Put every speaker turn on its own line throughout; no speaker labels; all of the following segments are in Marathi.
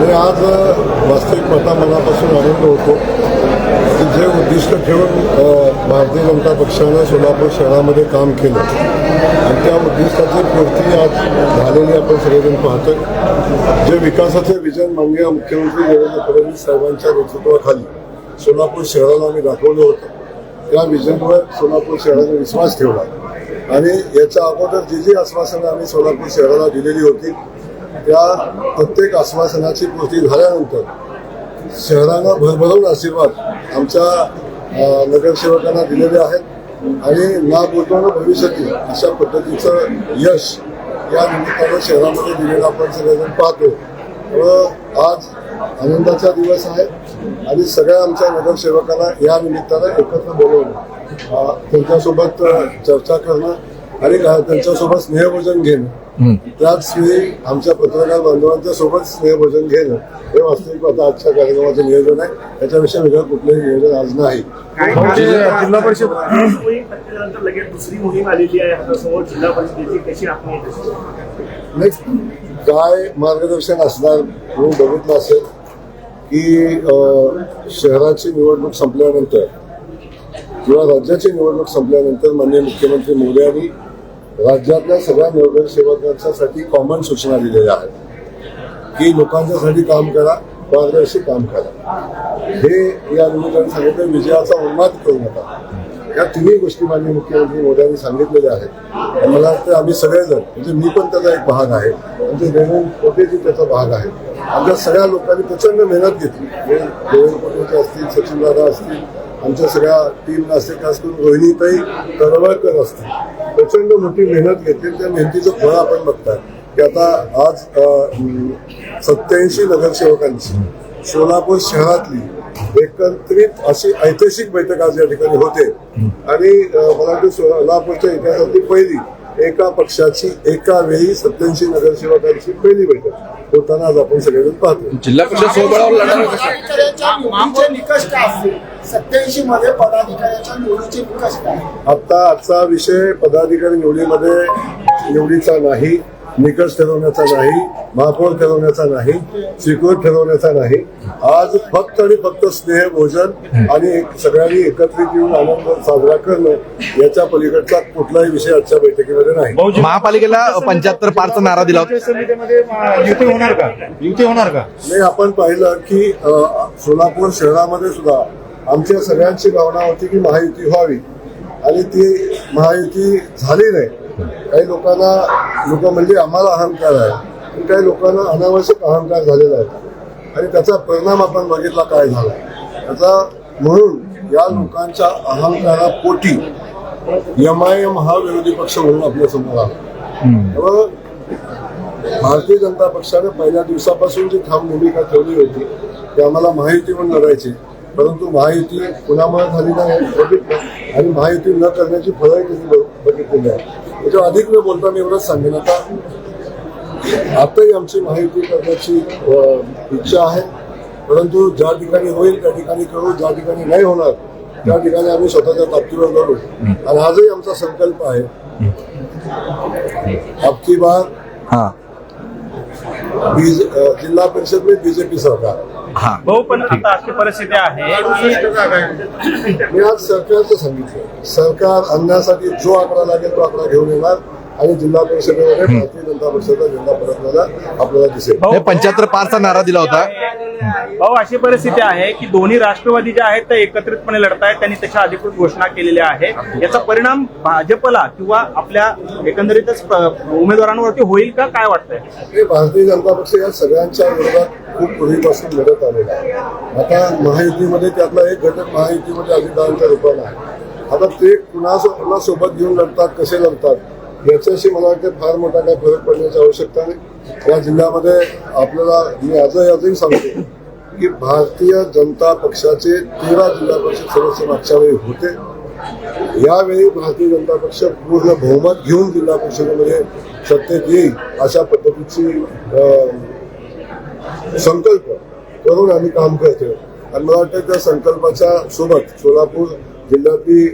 आणि आज वास्तविक मनापासून आनंद होतो की जे उद्दिष्ट ठेवून भारतीय जनता पक्षानं सोलापूर शहरामध्ये काम केलं आणि त्या उद्दिष्टाची पूर्ती आज झालेली आपण सगळेजण पाहतोय. जे विकासाचे विजन माननीय मुख्यमंत्री देवेंद्र फडणवीस साहेबांच्या नेतृत्वाखाली सोलापूर शहराला आम्ही दाखवलं होतं, त्या विजनवर सोलापूर शहराने विश्वास ठेवला आणि याच्या अगोदर जी आश्वासनं आम्ही सोलापूर शहराला दिलेली होती त्या प्रत्येक आश्वासनाची पूर्ती झाल्यानंतर शहराला भरभरून आशीर्वाद आमच्या नगरसेवकांना दिलेले आहेत आणि ना बोलताना भविष्यातील अशा पद्धतीचं यश या निमित्तानं शहरामध्ये दिलेलं आपण सगळेजण पाहतो. व आज आनंदाचा दिवस आहे आणि सगळ्या आमच्या नगरसेवकांना या निमित्तानं एकत्र बोलवणं, त्यांच्यासोबत चर्चा करणं आणि त्यांच्यासोबत स्नेहभोजन घेणं, त्याच वेळी आमच्या पत्रकार बांधवांच्या सोबत स्नेहभोजन घेणं हे वास्तविक आता आजच्या कार्यक्रमाचं नियोजन आहे. त्याच्याविषयी वेगळं कुठलंही नियोजन आज नाही.
जिल्हा परिषद लगेच दुसरी मोहीम आलेली आहे हातासमोर, जिल्हा परिषदेची कशी आपण
काय मार्गदर्शन असणार म्हणून बघितलं असेल की शहराची निवडणूक संपल्यानंतर किंवा राज्याची निवडणूक संपल्यानंतर माननीय मुख्यमंत्री मोदयांनी राज्यातल्या सगळ्या नगरसेवकांसाठी कॉमन सूचना दिलेल्या आहेत की लोकांच्यासाठी काम करा, पारदर्शी काम करा. हे या निमित्ताने सांगितलं. विजयाचा उन्माद करू नका, या तिन्ही गोष्टी माननीय मुख्यमंत्री मोदयांनी सांगितलेल्या आहेत. मला वाटतं आम्ही सगळेजण, म्हणजे मी पण त्याचा एक भाग आहे, म्हणजे देवेंद्र कोटेजी त्याचा भाग आहे. आमच्या सगळ्या लोकांनी प्रचंड मेहनत घेतली. देवेंद्र कोटेचे असतील, सचिनदादा असतील, आमच्या सगळ्या टीमला असतील, खास करून रोहिणीताई तळवळकर असतील, प्रचंड मोठी मेहनत घेतली. त्या मेहनतीचं फळ आपण बघताय की आता आज 87 नगरसेवकांची सोलापूर शहरातली एकत्रित अशी ऐतिहासिक बैठक आज या ठिकाणी होते आणि मला वाटतं सोलापूरच्या इतिहासातली पहिली एका पक्षाची एका वेळी 87 नगरसेवकांची पहिली बैठक होताना आज आपण सगळेजण पाहतो.
जिल्हा परिषद सोबळावर लढणार
निकष काय असतील 87 मध्ये पदाधिकाऱ्याच्या निवडीचे निकष काय?
आजचा विषय पदाधिकारी निवडीचा नाही, निकष ठरवण्याचा नाही, महापौर ठरवण्याचा नाही, स्वीकृत ठरवण्याचा नाही. आज फक्त आणि फक्त स्नेहभोजन आणि सगळ्यांनी एकत्रित येऊन आनंद साजरा करणं याच्या पलीकडचा कुठलाही विषय आजच्या बैठकीमध्ये नाही.
महापालिकेला 75 पारचा नारा दिला होता.
समितीमध्ये युती होणार का?
नाही, आपण पाहिलं की सोलापूर शहरामध्ये सुद्धा आमच्या सगळ्यांची भावना होती की महायुती व्हावी आणि ती महायुती झाली नाही. काही लोक म्हणजे आम्हाला अहंकार आहे, पण काही लोकांना अनावश्यक अहंकार झालेला आहे आणि त्याचा परिणाम आपण बघितला काय झाला. त्याचा म्हणून या लोकांच्या अहंकारापोटी MIM हा विरोधी पक्ष म्हणून आपल्या समोर आला. भारतीय जनता पक्षाने पहिल्या दिवसापासून जी ठाम भूमिका ठेवली होती की आम्हाला महायुती म्हणून लढायची, परंतु महायुती कुणामुळे झाली नाही बघितलं आणि महायुती न करण्याची फळंही त्यांनी बघितलेली आहे. त्याच्यावर अधिक न बोलता मी एवढंच सांगेन, आताही आमची महायुती करण्याची इच्छा आहे, परंतु ज्या ठिकाणी होईल त्या ठिकाणी करू, ज्या ठिकाणी नाही होणार त्या ठिकाणी आम्ही स्वतःच्या ताकदीवर लढू. आणि आजही आमचा संकल्प आहे अबकी बार जिल्हा परिषद में बीजेपी सरकार.
भाऊ, पण आता अशी परिस्थिती आहे
मी आज सरकारचं सांगितलं, सरकार आणण्यासाठी जो आकडा लागेल तो आकडा घेऊन येणार आणि जिल्हा परिषदेमध्ये भारतीय जनता पक्षाचा झेंडा फडकलेला आपल्याला दिसेल.
75 पारचा नारा दिला होता.
भाऊ, अशी परिस्थिती आहे की दोन्ही राष्ट्रवादी जे आहेत ते एकत्रितपणे लढतायत, त्यांनी त्याच्या अधिकृत घोषणा केलेल्या आहे. याचा परिणाम भाजपला किंवा आपल्या एकंदरीतच उमेदवारांवरती होईल का, काय वाटतंय?
भारतीय जनता पक्ष या सगळ्यांच्या विरोधात खूप पूर्वीपासून लढत आलेला आहे. आता महायुतीमध्ये त्यातला एक घटक महायुतीमध्ये अजितदादांच्या रूपानं आहे. आता ते कुणा सोबत घेऊन लढतात, कसे लढतात याच्याशी मला वाटतं फार मोठा काही फरक पडण्याची आवश्यकता नाही. या जिल्ह्यामध्ये आपल्याला मी आजही सांगतो की भारतीय जनता पक्षाचे 13 जिल्हा परिषद सदस्य मागच्या वेळी होते. यावेळी भारतीय जनता पक्ष पूर्ण बहुमत घेऊन जिल्हा परिषदेमध्ये सत्तेत येईल अशा पद्धतीची संकल्प करून आम्ही काम करतोय आणि मला वाटतं त्या संकल्पाच्या सोबत सोलापूर जिल्ह्यातली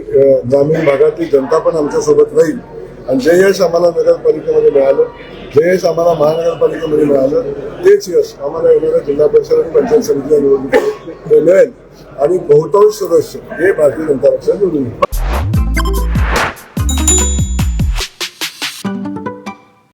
ग्रामीण भागातली जनता पण आमच्या सोबत राहील आणि जे यश आम्हाला नगरपालिकेमध्ये मिळालं, जे यश आम्हाला महानगरपालिकेमध्ये मिळालं, तेच यश आम्हाला येणाऱ्या जिल्हा परिषद आणि पंचायत समितीच्या निवडणुकीत मिळेल आणि बहुतांश सदस्य हे भारतीय जनता पक्षाला निवडून येईल.